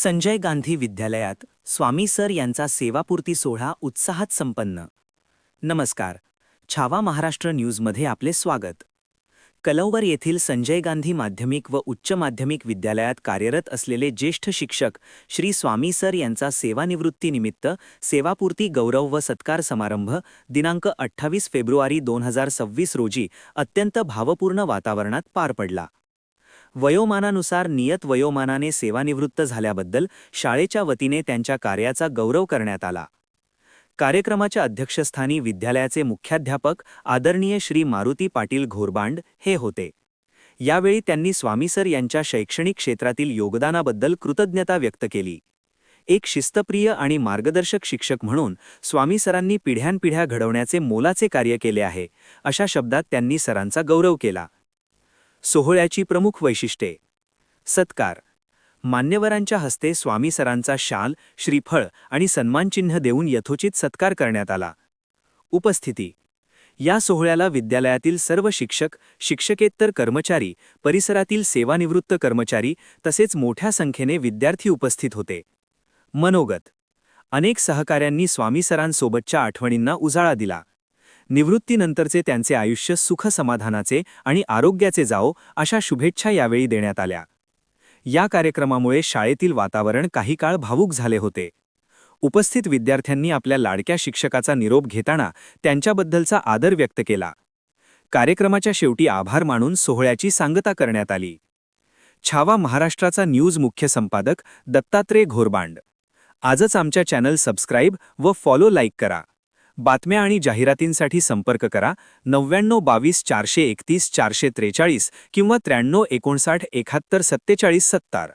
संजय गांधी विद्यालयात स्वामी सर यांचा सेवापूर्ती सोहळा उत्साहात संपन्न. नमस्कार. छावा महाराष्ट्र न्यूजमध्ये आपले स्वागत. कलौबर येथील संजय गांधी माध्यमिक व उच्च माध्यमिक विद्यालयात कार्यरत असलेले ज्येष्ठ शिक्षक श्री स्वामी सर यांचा सेवानिवृत्तीनिमित्त सेवापूर्ती गौरव व सत्कार समारंभ दिनांक 28 फेब्रुवारी 2026 रोजी अत्यंत भावपूर्ण वातावरणात पार पडला. वयोमानानुसार नियत वयोमानाने सेवानिवृत्त झाल्याबद्दल शाळेच्या वतीने त्यांच्या कार्याचा गौरव करण्यात आला. कार्यक्रमाच्या अध्यक्षस्थानी विद्यालयाचे मुख्याध्यापक आदरणीय श्री मारुती पाटील घोरबांड हे होते. यावेळी त्यांनी स्वामी सर यांच्या शैक्षणिक क्षेत्रातील योगदानाबद्दल कृतज्ञता व्यक्त केली. एक शिस्तप्रिय आणि मार्गदर्शक शिक्षक म्हणून स्वामी सरांनी पिढ्यानपिढ्या घडवण्याचे मोलाचे कार्य केले आहे, अशा शब्दात त्यांनी सरांचा गौरव केला. सोहळ्याची प्रमुख वैशिष्ट्ये. सत्कार. मान्यवरांच्या हस्ते स्वामी सरांचा शाल, श्रीफळ आणि सन्मानचिन्ह देऊन यथोचित सत्कार करण्यात आला. उपस्थिती. या सोहळ्याला विद्यालयातील सर्व शिक्षक, शिक्षकेतर कर्मचारी, परिसरातील सेवानिवृत्त कर्मचारी तसेच मोठ्या संख्येने विद्यार्थी उपस्थित होते. मनोगत. अनेक सहकाऱ्यांनी स्वामी सरांसोबतच्या आठवणींना उजाळा दिला. निवृत्तीनंतरचे त्यांचे आयुष्य सुख समाधानाचे आणि आरोग्याचे जावो अशा शुभेच्छा यावेळी देण्यात आल्या. या कार्यक्रमामुळे शाळेतील वातावरण काही काळ भावूक झाले होते. उपस्थित विद्यार्थ्यांनी आपल्या लाडक्या शिक्षकाचा निरोप घेताना त्यांच्याबद्दलचा आदर व्यक्त केला. कार्यक्रमाच्या शेवटी आभार मानून सोहळ्याची सांगता करण्यात आली. छावा महाराष्ट्राचा न्यूज मुख्य संपादक दत्तात्रय घोरबांड. आजच आमच्या चॅनल सबस्क्राईब व फॉलो लाईक करा. बातम्या आणि जाहिरातींसाठी संपर्क करा 99 22 431 443 किंवा 93 59 71 47 70.